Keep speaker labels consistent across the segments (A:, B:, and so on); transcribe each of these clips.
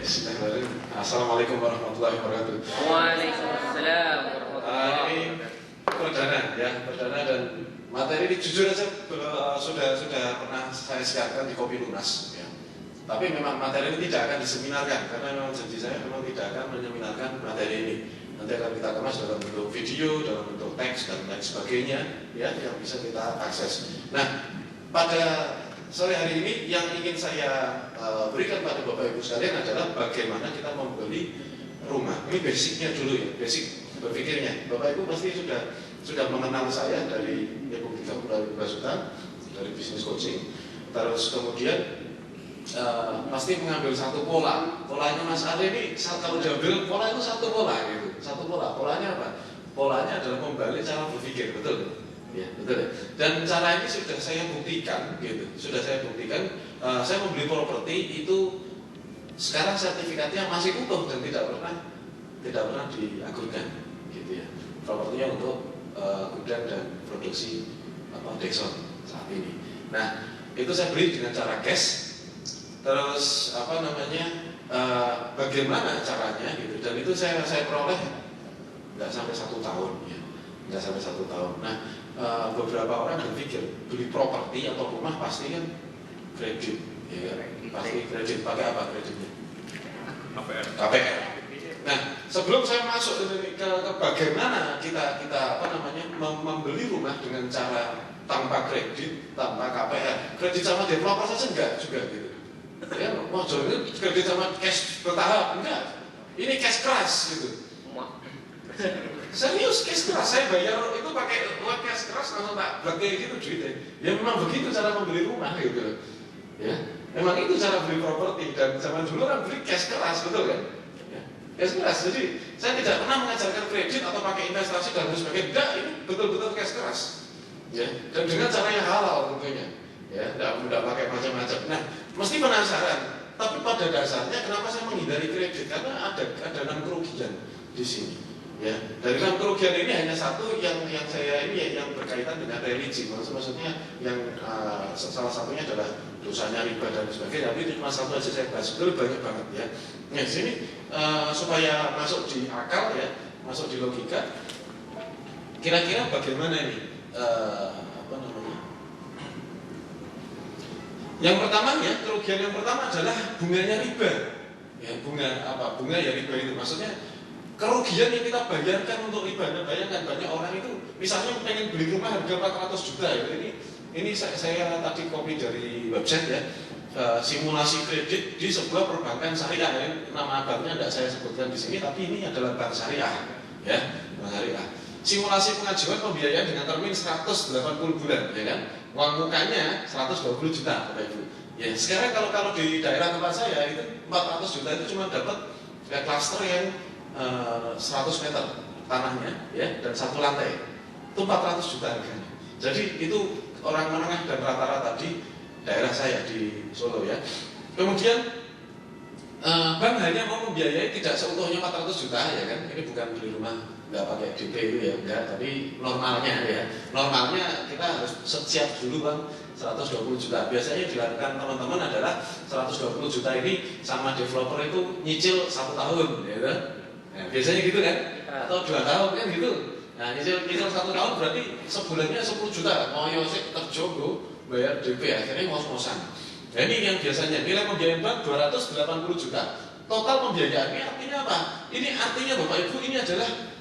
A: Bismillahirrahmanirrahim. Assalamualaikum warahmatullahi wabarakatuh.
B: Waalaikumsalam warahmatullahi
A: Ini
B: wabarakatuh.
A: perdana dan materi ini jujur aja sudah pernah saya siarkan di Kopi Lunas. Ya. Tapi memang materi ini tidak akan diseminarkan karena memang janji saya memang tidak akan menyeminarkan materi ini. Nanti akan kita kemas dalam bentuk video, dalam bentuk teks dan lain sebagainya, ya, yang bisa kita akses. Nah, pada sore hari ini yang ingin saya berikan pada Bapak Ibu sekalian adalah bagaimana kita membeli rumah. Ini basicnya dulu ya, basic berpikirnya. Bapak Ibu pasti sudah mengenal saya dari e-book 30 Basutan, dari bisnis coaching. Terus kemudian pasti mengambil satu pola. Polanya Mas Ade ini kalau diambil pola itu satu pola gitu. Satu pola. Polanya apa? Polanya adalah membalik cara berpikir, betul? Ya, betul. Dan cara ini sudah saya buktikan, gitu. Sudah saya buktikan. Saya membeli properti itu sekarang sertifikatnya masih utuh dan tidak pernah diagurkan, gitu ya. Propertinya untuk gudang dan produksi Dexon saat ini. Nah, itu saya beli dengan cara cash. Terus bagaimana caranya, gitu. Dan itu saya peroleh nggak sampai 1 tahun, ya. Nggak sampai 1 tahun. Nah, beberapa orang berpikir beli properti atau rumah pasti kan kredit, ya, pasti kredit. Pakai apa kreditnya? KPR. Nah, sebelum saya masuk ke bagaimana kita membeli rumah dengan cara tanpa kredit, tanpa KPR, kredit sama developer saja enggak juga gitu. Ya, ini kredit sama cash bertahap enggak. Ini cash keras gitu. Serius, cash keras. Saya bayar itu pakai uang cash keras langsung tak blek gitu duitnya. Ya memang begitu cara membeli rumah gitu. Ya, memang itu cara beli properti. Dan zaman dulu kan beli cash keras, betul kan? Ya, cash keras. Jadi saya tidak pernah mengajarkan kredit atau pakai investasi dan sebagainya. Tidak, ini betul-betul cash keras. Ya, dan dengan cara yang halal tentunya. Ya, tidak pakai macam-macam. Nah, mesti penasaran. Tapi pada dasarnya kenapa saya menghindari kredit? Karena ada 6 kerugian di sini. Ya, dari 6 kerugian ini hanya satu yang saya ini yang berkaitan dengan religi. Maksudnya yang salah satunya adalah dosanya riba dan sebagainya. Tapi itu cuma satu aja saya bahas. Betul banyak banget ya. Nah, sini supaya masuk di akal ya, masuk di logika. Kira-kira bagaimana ini? Yang pertama ya, kerugian yang pertama adalah bunganya riba. Ya, bunga ya riba itu. Maksudnya kerugian yang kita bayarkan untuk riba. Nah, bayangkan banyak orang itu misalnya pengen beli rumah harga 400 juta ya. Ini saya tadi copy dari website ya. Simulasi kredit di sebuah perbankan syariah. Ya. Nama banknya tidak saya sebutkan di sini, tapi ini adalah bank syariah. Ya, bank syariah. Simulasi pengajuan pembiayaan dengan termin 180 bulan, ya kan? Uang mukanya 120 juta, Bapak Ibu. Ya, sekarang kalau di daerah tempat saya itu 400 juta itu cuma dapat klaster yang 100 meter tanahnya, ya, dan 1 lantai. Itu 400 juta harganya. Jadi itu orang menengah dan rata-rata di daerah saya di Solo ya. Kemudian bank hanya mau membiayai tidak seutuhnya 400 juta ya kan. Ini bukan beli rumah nggak pakai DP itu ya, enggak, tapi normalnya ya. Normalnya kita harus siap dulu Bang 120 juta. Biasanya dilakukan teman-teman adalah 120 juta ini sama developer itu nyicil 1 tahun ya kan. Nah, biasanya gitu kan? Atau 2 tahun kan gitu. Nah, nyicil 1 tahun berarti sebulannya 10 juta. Mau yosek terjogo bayar DP akhirnya ngos-ngosan. Nah, ini yang biasanya nilai pembiayaan bank 280 juta. Total pembiayaan ini artinya apa? Ini artinya Bapak Ibu ini adalah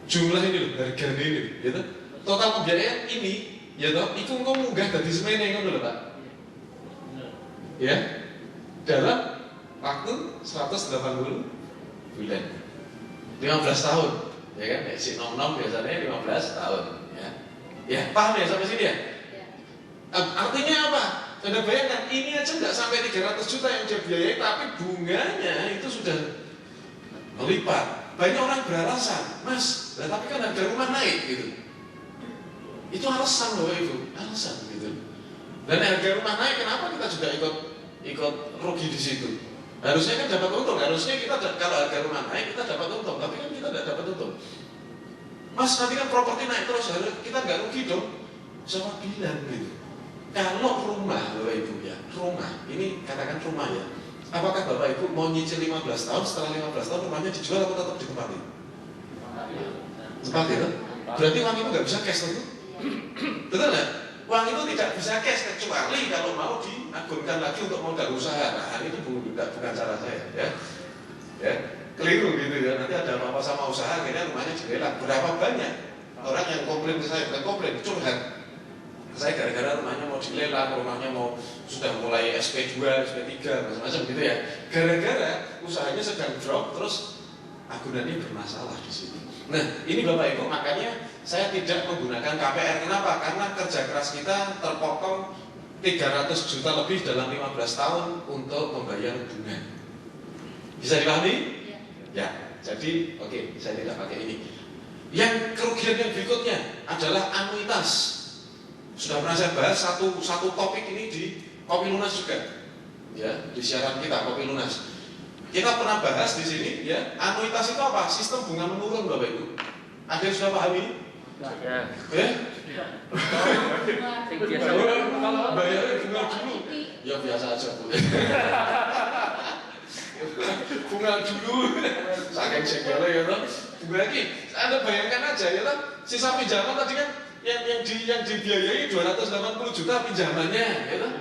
A: jumlah ini loh, harga ini gitu. Total pembiayaan ini ya toh, itu engkau munggah dari semene ngono lho Pak. Ya. Dalam waktu 180 bulan. 15 tahun. Ya kan? Si nom-nom biasanya 15 tahun, ya. Ya, paham ya sampai sini ya? Artinya apa? Anda bayangkan, ini aja nggak sampai 300 juta yang dia biayai, tapi bunganya itu sudah melipat. Banyak orang beralasan, Mas, tapi kan harga rumah naik gitu. Itu alasan loh itu, alasan gitu. Dan harga rumah naik, kenapa kita juga ikut rugi di situ? Harusnya kan dapat untung, harusnya kita kalau harga rumah naik kita dapat untung, tapi kan kita tidak dapat untung. Mas, nanti kan properti naik terus, kita nggak rugi dong. Sama bilang gitu. Kalau rumah, Bapak Ibu ya, rumah, ini katakan rumah ya, Apakah Bapak Ibu mau nyicil 15 tahun, setelah 15 tahun rumahnya dijual atau tetap ditempati? Tempati ya? Berarti uang itu nggak bisa cash itu? Betul nggak? Uang itu tidak bisa cash kecuali kalau mau diagunkan lagi untuk modal usaha. Nah, itu bukan cara saya, ya. Ya, keliru gitu ya. Nanti ada apa-apa sama usaha, akhirnya rumahnya dilelang. Berapa banyak orang yang komplain ke saya, bukan komplain, curhat. Saya gara-gara rumahnya mau dilelang, rumahnya mau sudah mulai SP2, SP3, macam-macam gitu ya. Gara-gara usahanya sedang drop, terus agunannya bermasalah di sini. Nah, ini Bapak Ibu, makanya saya tidak menggunakan KPR. Kenapa? Karena kerja keras kita terpotong 300 juta lebih dalam 15 tahun untuk membayar bunga. Bisa dipahami? Ya. Jadi, oke, saya tidak pakai ini. Yang kerugian yang berikutnya adalah anuitas. Sudah pernah saya bahas satu topik ini di Kopi Lunas juga, ya, di siaran kita Kopi Lunas. Kita pernah bahas di sini, ya, anuitas itu apa? Sistem bunga menurun, Bapak Ibu. Ada yang sudah pahami?
B: Ya.
A: Ya?
B: Biasa.
A: Bayarnya bunga dulu. Ya biasa aja, Bu. Bunga dulu. Saking segala ya, toh. Bunga lagi. Anda bayangkan aja ya, toh. Sisa pinjaman tadi kan yang dibiayai 280 juta pinjamannya, ya toh.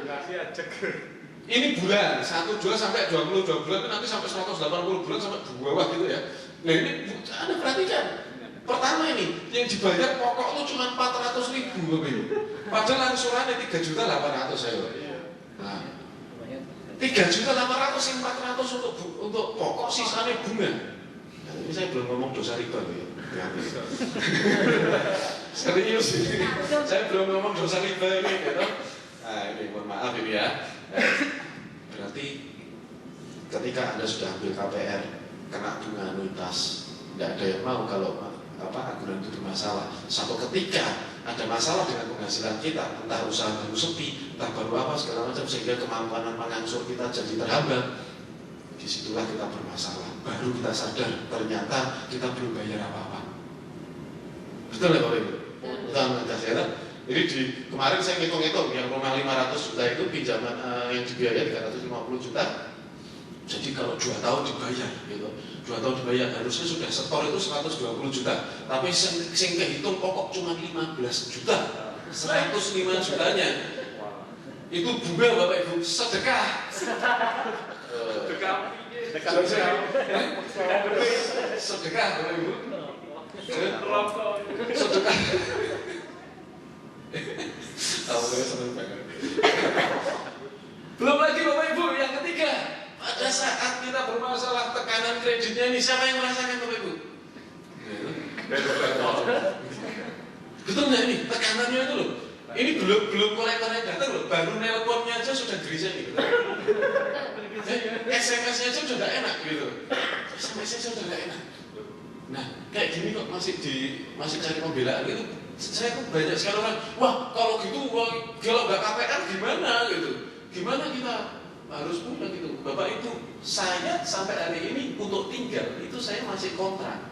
A: Ini bulan 1, 2 sampai 22 bulan itu nanti sampai 180 bulan sampai bawah gitu ya. Nah ini Anda perhatikan. Pertama ini yang dibayar pokok itu cuma 400.000 Bapak Ibu. Padahal angsurannya 3.800.000 saya. Nah, 3.800.000 yang 400 untuk pokok, sisanya bunga. Nah, ini saya belum ngomong dosa riba ya. Serius ini. Saya belum ngomong dosa riba ini gitu. Nah, ini mohon maaf ini ya. Berarti ketika Anda sudah ambil KPR kena bunga anuitas, tidak ada yang mau kalau agunan itu bermasalah. Satu ketika ada masalah dengan penghasilan kita, entah usaha baru sepi, entah baru apa segala macam, sehingga kemampuan mengangsur kita jadi terhambat. Disitulah kita bermasalah. Baru kita sadar ternyata kita belum bayar apa-apa. Betul ya Bapak Ibu? Betul ya. Jadi kemarin saya ngitung-ngitung yang rumah 500 juta itu pinjaman yang dibiayai 350 juta. Jadi kalau 2 tahun dibayar gitu. 2 tahun dibayar harusnya sudah setor itu 120 juta. Tapi sing kehitung pokok cuma 15 juta. 105 jutanya. Itu bunga Bapak Ibu sedekah. Sedekah Bapak Ibu. Sedekah. Belum lagi Bapak Ibu yang ketiga, pada saat kita bermasalah tekanan kreditnya ini siapa yang merasakan Bapak Ibu? Betul nggak ini tekanannya itu loh? Ini belum kolektor yang datang loh, baru nelponnya aja sudah gerisah nih. SMS-nya aja sudah nggak enak gitu. SMS-nya sudah nggak enak. Nah kayak gini kok masih cari pembelaan gitu. Saya tuh banyak sekali orang, wah kalau gitu, kalau nggak KPR gimana gitu? Gimana kita harus punya gitu? Bapak Ibu, saya sampai hari ini untuk tinggal itu saya masih kontrak.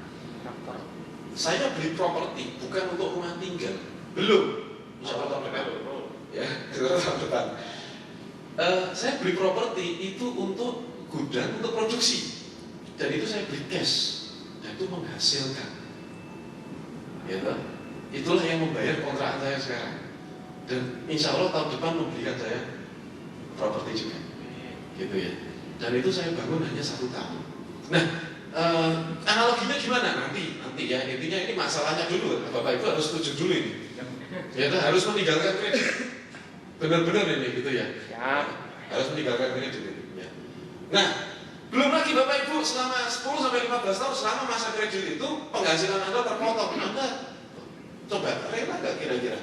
A: Saya beli properti bukan untuk rumah tinggal, belum. Insya Allah tahun depan, ya, tahun depan. Saya beli properti itu untuk gudang, untuk produksi, dan itu saya beli cash, dan itu menghasilkan, ya kan? Itulah yang membayar kontrakan saya sekarang. Dan insya Allah tahun depan memberikan saya properti juga, gitu ya. Dan itu saya bangun hanya 1 tahun. Nah, analoginya gimana? Nanti ya. Intinya ini masalahnya dulu. Bapak Ibu harus setuju dulu ini. Ya, harus meninggalkan kredit. Benar-benar ini, gitu ya. Harus meninggalkan kredit ini. Ya. Nah, belum lagi Bapak Ibu selama 10-15 tahun selama masa kredit itu penghasilan Anda terpotong. Anda coba rela nggak kira-kira?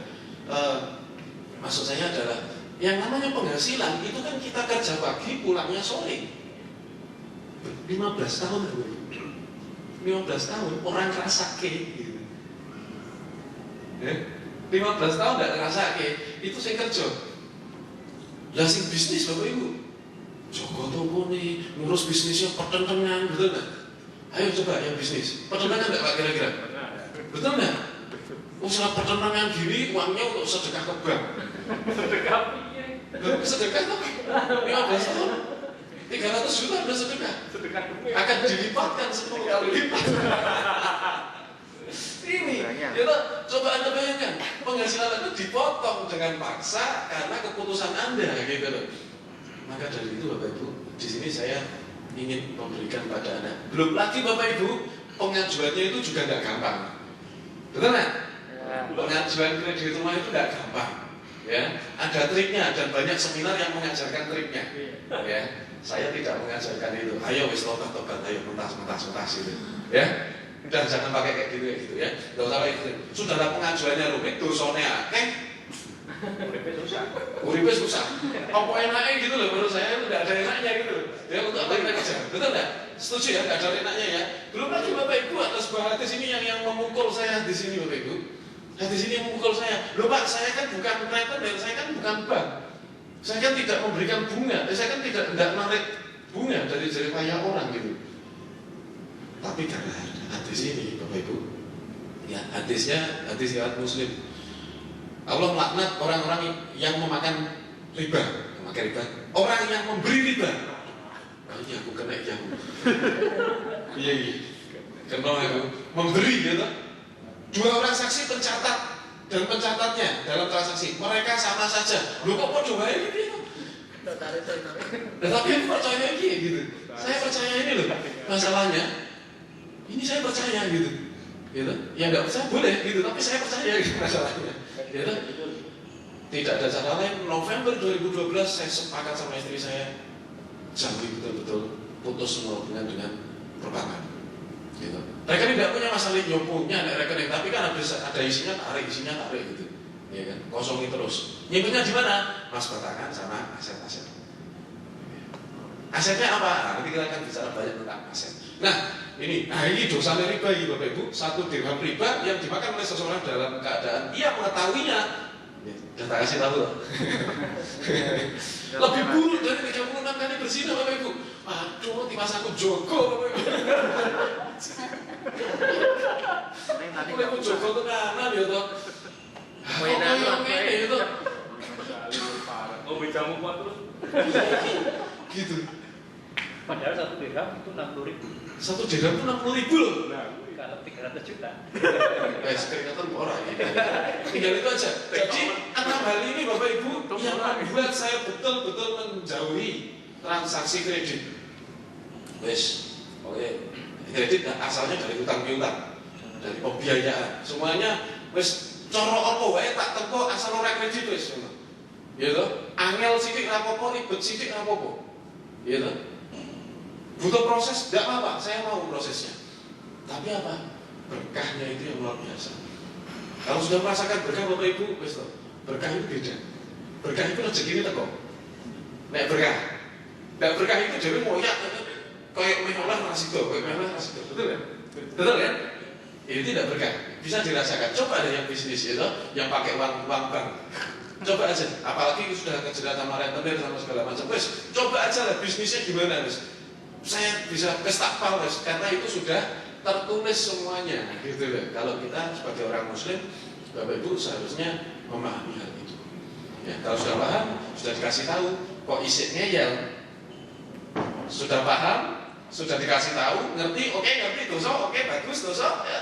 A: Maksud saya adalah yang namanya penghasilan itu kan kita kerja pagi pulangnya sore. 15 tahun 15 tahun orang ngerasake gitu. 15 tahun nggak ngerasake itu saya kerja. Lah sing bisnis Bapak Ibu Joko toko nih ngurus bisnisnya pertentangan, betul nggak? Ayo coba yang bisnis pertentangan nggak Pak kira-kira? Betul nggak? Usaha pertentangan gini uangnya untuk sedekah ke bank. Sedekah tuh 15 tahun. 300 juta udah sedekah.
C: Sedekah
A: Akan dilipatkan 10 kali lipat. Ini, ya toh, coba Anda bayangkan, penghasilan Anda dipotong dengan paksa karena keputusan Anda, gitu loh. Maka dari itu Bapak Ibu, di sini saya ingin memberikan pada Anda. Belum lagi Bapak Ibu, pengajuannya itu juga nggak gampang. Betul nggak? Pengajuan kredit rumah itu nggak gampang. Ya, ada triknya dan banyak seminar yang mengajarkan triknya. Ya, saya tidak mengajarkan itu. Ayo wis tobat, ayo mentas gitu. Ya. Dan jangan pakai kayak gitu ya. Nggak usah pakai gitu. Sudahlah pengajuannya rumit, dosane akeh. Uripe susah. Apa enaknya gitu loh, menurut saya itu nggak ada enaknya gitu. Ya untuk apa kita kerja? Betul nggak? Setuju ya, nggak ada enaknya ya. Belum lagi Bapak Ibu atas sebuah hadis ini yang memukul saya di sini Bapak Ibu. Hadis ini memukul saya. Loh Pak, saya kan bukan retailer, saya kan bukan bank. Saya kan tidak memberikan bunga, saya kan tidak menarik bunga dari jerih payah orang gitu. Tapi karena hadis ini Bapak Ibu, ya hadisnya hadis riwayat Muslim. Allah melaknat orang-orang yang memakan riba, orang yang memberi riba. Nah, ini aku kena yang iya, kenapa aku memberi gitu. Dua orang saksi pencatat dan pencatatnya dalam transaksi mereka sama saja. Lu kok podo wae gitu? Tetapi aku percaya gitu. Saya percaya ini loh. Masalahnya ini saya percaya gitu. Gitu. Ya enggak percaya boleh gitu, tapi saya percaya gitu masalahnya. Gitu. Tidak ada cara lain. November 2012 saya sepakat sama istri saya, Jambi betul-betul putus semua hubungan dengan perbankan. Gitu. Rekening tidak punya masalah, ya punya rekening, tapi kan ada isinya tarik gitu. Ya kan, kosongin terus. Nyimpennya di mana? Mas batangan sama aset-aset. Asetnya apa? Nah, nanti kita akan bicara banyak tentang aset. Nah, ini dosa riba ini Bapak Ibu, 1 dirham riba yang dimakan oleh seseorang dalam keadaan ia mengetahuinya. Ya, sudah kasih tahu loh. Lebih buruk dari 36 kali berzina Bapak Ibu. Aduh, timas aku jogo Bapak Ibu. Aku jogo tuh kanan ya toh. Ini itu.
C: Ngombe jamu kuat terus.
A: Gitu.
C: Padahal 1 dirham itu 60.000.
A: 1 dirham itu 60.000 loh.
C: Nah, kalau 300 juta.
A: Kelihatan orang ya. Tinggal itu aja. Jadi 6 hal ini Bapak Ibu yang membuat saya betul-betul menjauhi transaksi kredit. Wes, oke. Kredit asalnya dari utang piutang, dari pembiayaan. Semuanya wes coro apa wae tak tempo asal ora kredit wes. Ya toh? Angel sithik rapopo, ribet sithik rapopo. Ya toh? Butuh proses, tidak apa-apa, saya mau prosesnya. Tapi apa? Berkahnya itu yang luar biasa. Kalau sudah merasakan berkah Bapak Ibu, wes toh, berkah itu beda. Berkah itu rezeki ini teko. Nek berkah. Nek berkah itu dhewe moyak kayak meholah rasido, betul kan? Betul kan? Ini tidak berkah. Bisa dirasakan. Coba ada yang bisnis itu, yang pakai uang bank. Coba aja, apalagi sudah kejerat sama rentenir sama segala macam. Wes, coba aja lah bisnisnya gimana, wes. Saya bisa kestakpal, wes, karena itu sudah tertulis semuanya, gitu loh. Kalau kita sebagai orang Muslim, Bapak Ibu seharusnya memahami hal itu. Ya, kalau sudah paham, sudah dikasih tahu, kok isiknya ya sudah paham, sudah dikasih tahu, ngerti, oke, ngerti, dosa, oke, bagus, dosa, ya.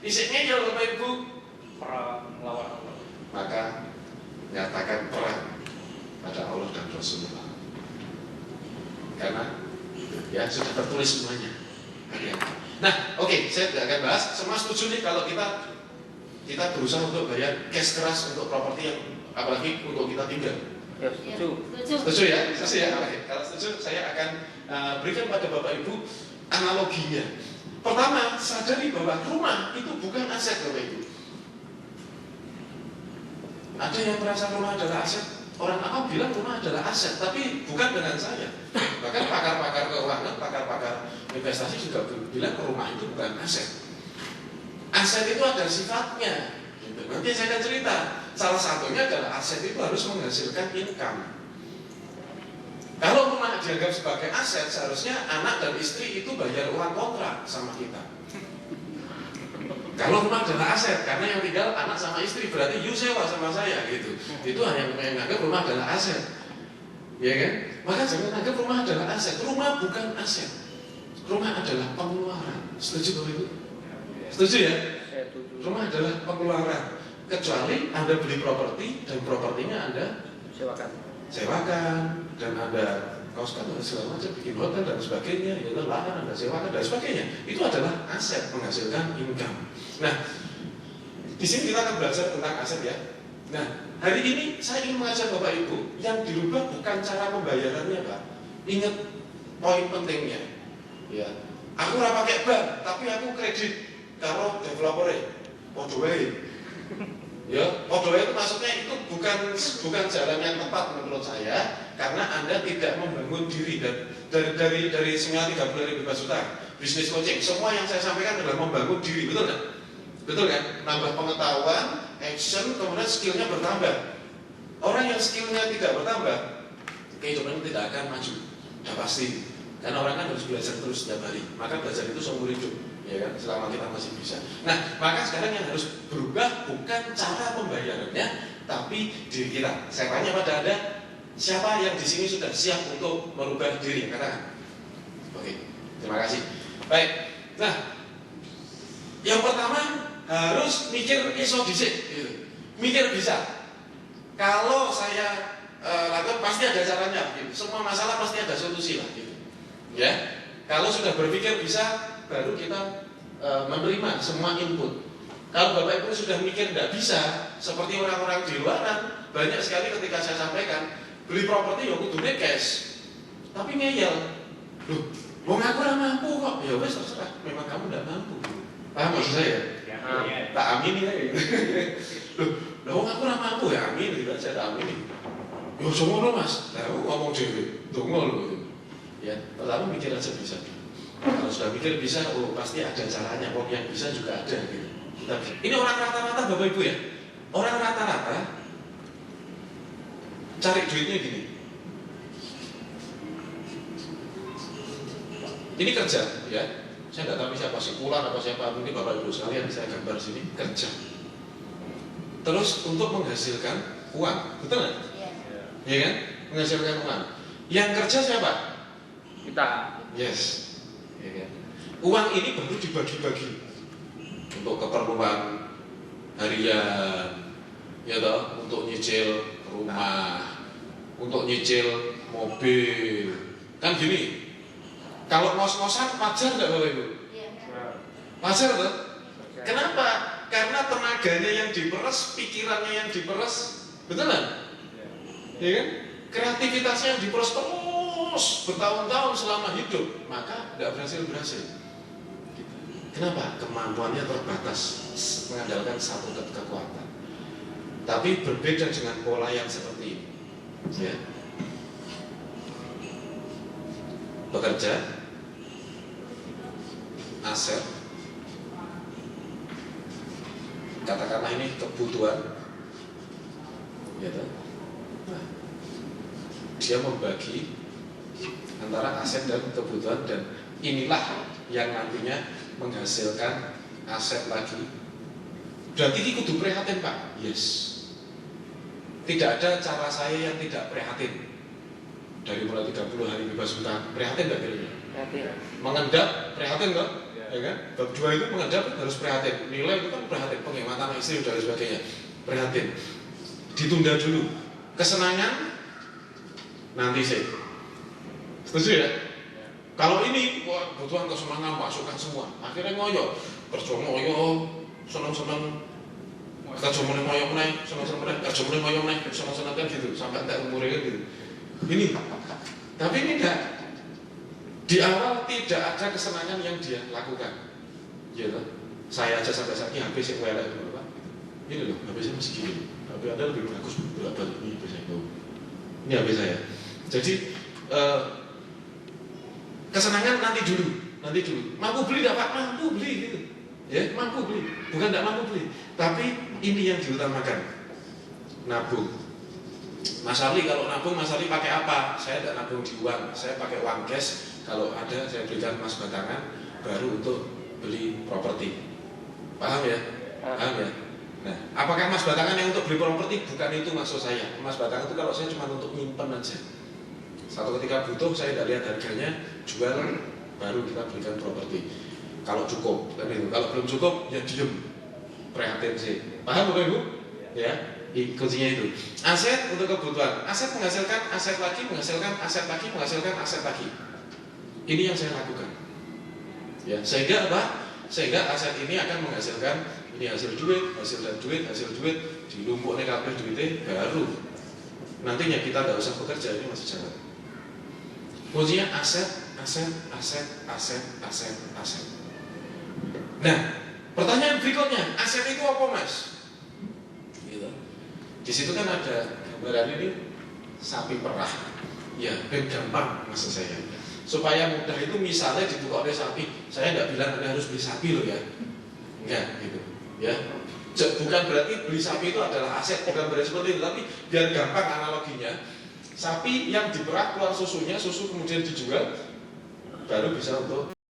A: Isiknya ya Bapak Ibu
C: Perang lawan Allah.
A: maka nyatakan perang pada Allah dan Rasulullah. Karena ya sudah tertulis semuanya. Nah, oke, saya tidak akan bahas. Semua setuju nih kalau kita berusaha untuk bayar cash keras untuk properti yang apalagi untuk kita tinggal.
B: Ya, setuju.
A: Setuju ya? Setuju ya? Oke. Kalau setuju, saya akan berikan pada Bapak Ibu analoginya. Pertama, sadari bahwa rumah itu bukan aset Bapak Ibu. Ada yang merasa rumah adalah aset. Orang awam bilang rumah adalah aset, tapi bukan dengan saya. Bahkan pakar-pakar keuangan, pakar-pakar investasi juga bilang rumah itu bukan aset. Aset itu ada sifatnya. Nanti saya akan cerita. Salah satunya adalah aset itu harus menghasilkan income. Kalau rumah dianggap sebagai aset, seharusnya anak dan istri itu bayar uang kontrak sama kita. Kalau rumah adalah aset, karena yang tinggal anak sama istri, berarti you sewa sama saya gitu. Itu hanya yang menganggap rumah adalah aset. Ya kan? Maka jangan anggap rumah adalah aset. Rumah bukan aset. Rumah adalah pengeluaran. Setuju Bapak Ibu? Setuju ya?
B: Saya setuju.
A: Rumah adalah pengeluaran. Kecuali Anda beli properti dan propertinya Anda
B: Sewakan.
A: sewakan dan Anda koskan dan segala macam, bikin hotel dan sebagainya, itu lahan Anda sewakan dan sebagainya. Itu adalah aset menghasilkan income. Nah, di sini kita akan belajar tentang aset ya. Nah, hari ini saya ingin mengajak Bapak Ibu yang dirubah bukan cara pembayarannya, Pak. Ingat poin pentingnya. Ya, aku ora pakai bank, tapi aku kredit karo developer. Podo wae. Ya, podo wae itu maksudnya itu bukan jalan yang tepat menurut saya, karena Anda tidak membangun diri dan dari semua 30.000 bebas utang, bisnis coaching, semua yang saya sampaikan adalah membangun diri, betul nggak? Betul kan? Nambah pengetahuan, action, kemudian skillnya bertambah. Orang yang skillnya tidak bertambah, kehidupannya tidak akan maju. Ya pasti. Karena orang kan harus belajar terus setiap hari. Maka belajar itu seumur hidup, ya kan? Selama kita masih bisa. Nah, maka sekarang yang harus berubah bukan cara pembayarannya, tapi diri kita. Saya tanya pada Anda, siapa yang di sini sudah siap untuk merubah diri? Katakan. Oke, terima kasih. Baik. Nah, yang pertama harus mikir iso dhisik gitu. Mikir bisa. Kalau saya lakukan pasti ada caranya gitu. Semua masalah pasti ada solusi lah gitu. Ya. Kalau sudah berpikir bisa, baru kita menerima semua input. Kalau Bapak Ibu sudah mikir tidak bisa, seperti orang-orang di luaran, banyak sekali ketika saya sampaikan beli properti ya kudune cash. Tapi ngeyel. Loh, wong aku ora mampu kok. Ya wes terserah, memang kamu tidak mampu. Paham maksud saya? Tak amini aja gitu. Loh, wong aku ora mampu ya amin gitu, saya tak amini. Yo semono Mas, aku ngomong dhewe, dongo lho gitu. Ya, pertama mikir aja bisa. Kalau sudah mikir bisa, oh pasti ada caranya. Wong yang bisa juga ada gitu. Ini orang rata-rata Bapak Ibu ya. Orang rata-rata cari duitnya gini. Ini kerja ya. Saya tidak tahu siapa sih Pulan atau siapa ini Bapak Ibu sekalian, saya gambar sini kerja. Terus untuk menghasilkan uang, betul nggak? Iya kan? Menghasilkan uang. Yang kerja siapa?
B: Kita.
A: Yes. Ya kan? Uang ini baru dibagi-bagi untuk keperluan harian, ya toh, untuk nyicil rumah, untuk nyicil mobil. Kan gini. Kalau ngos-ngosan wajar nggak Bapak Ibu? Wajar tuh. Kenapa? Karena tenaganya yang diperes, pikirannya yang diperes, betul nggak? Ya kan? Kreativitasnya yang diperes terus bertahun-tahun selama hidup, maka nggak berhasil. Kenapa? Kemampuannya terbatas, mengandalkan satu kekuatan. Tapi berbeda dengan pola yang seperti ini. Ya. Bekerja, aset, katakanlah ini kebutuhan, ya toh? Nah, dia membagi antara aset dan kebutuhan, dan inilah yang nantinya menghasilkan aset lagi. Berarti ini kudu prihatin Pak? Yes. Tidak ada cara saya yang tidak prihatin. Dari mulai 30 hari bebas hutang, prihatin nggak kira-kira?
B: Prihatin.
A: Mengendap, prihatin kan? Ya kan? Bab 2 itu mengendap harus prihatin. Nilai itu kan prihatin, penghematan istri dan sebagainya. Prihatin. Ditunda dulu. Kesenangan nanti sih. Setuju ya? Kalau ini, wah, kebutuhan kesenangan masukkan semua. Akhirnya ngoyo, kerja ngoyo, seneng-seneng. Kerja mulai ngoyo meneh, seneng-seneng, kerja mulai ngoyo meneh, seneng-seneng kan gitu, sampai entek umurnya gitu. Ini, tapi ini enggak. Di awal tidak ada kesenangan yang dia lakukan. Ya toh? Saya aja sampai saat ini HP saya welek dulu Pak. Ini loh, HP saya masih gini. HP Anda lebih bagus bolak-balik ini HP saya. Ini HP saya. Jadi kesenangan nanti dulu. Mampu beli enggak Pak? Mampu beli gitu. Ya, mampu beli. Bukan enggak mampu beli, tapi ini yang diutamakan. Nabung. Mas Ali kalau nabung, Mas Ali pakai apa? Saya tidak nabung di uang, saya pakai uang cash. Kalau ada saya berikan emas batangan baru untuk beli properti. Paham ya? Paham ya? Nah, apakah emas batangan yang untuk beli properti? Bukan itu maksud saya. Emas batangan itu kalau saya cuma untuk nyimpen aja. Satu ketika butuh, saya tidak lihat harganya, jual, baru kita berikan properti. Kalau cukup, kan itu. Kalau belum cukup, ya diem, prihatin sih. Paham Bapak Ibu? Ya, kuncinya itu. Aset untuk kebutuhan, aset menghasilkan aset lagi, menghasilkan aset lagi, menghasilkan aset lagi. Ini yang saya lakukan. Ya, sehingga apa? Sehingga aset ini akan menghasilkan ini hasil duit, hasil duit, dilumpuknya kabeh duitnya baru. Nantinya kita tidak usah bekerja, ini masih jalan. Kuncinya aset, aset, aset, aset, aset, aset. Nah, pertanyaan berikutnya, aset itu apa Mas? Gitu. Di situ kan ada gambaran ini sapi perah. Ya, ben gampang maksud saya. Supaya mudah itu misalnya dibuka oleh sapi, saya tidak bilang Anda harus beli sapi loh ya. Enggak, gitu. Ya. Bukan berarti beli sapi itu adalah aset, bukan berarti seperti itu, tapi biar gampang analoginya. Sapi yang diperah keluar susunya, susu kemudian dijual, baru bisa untuk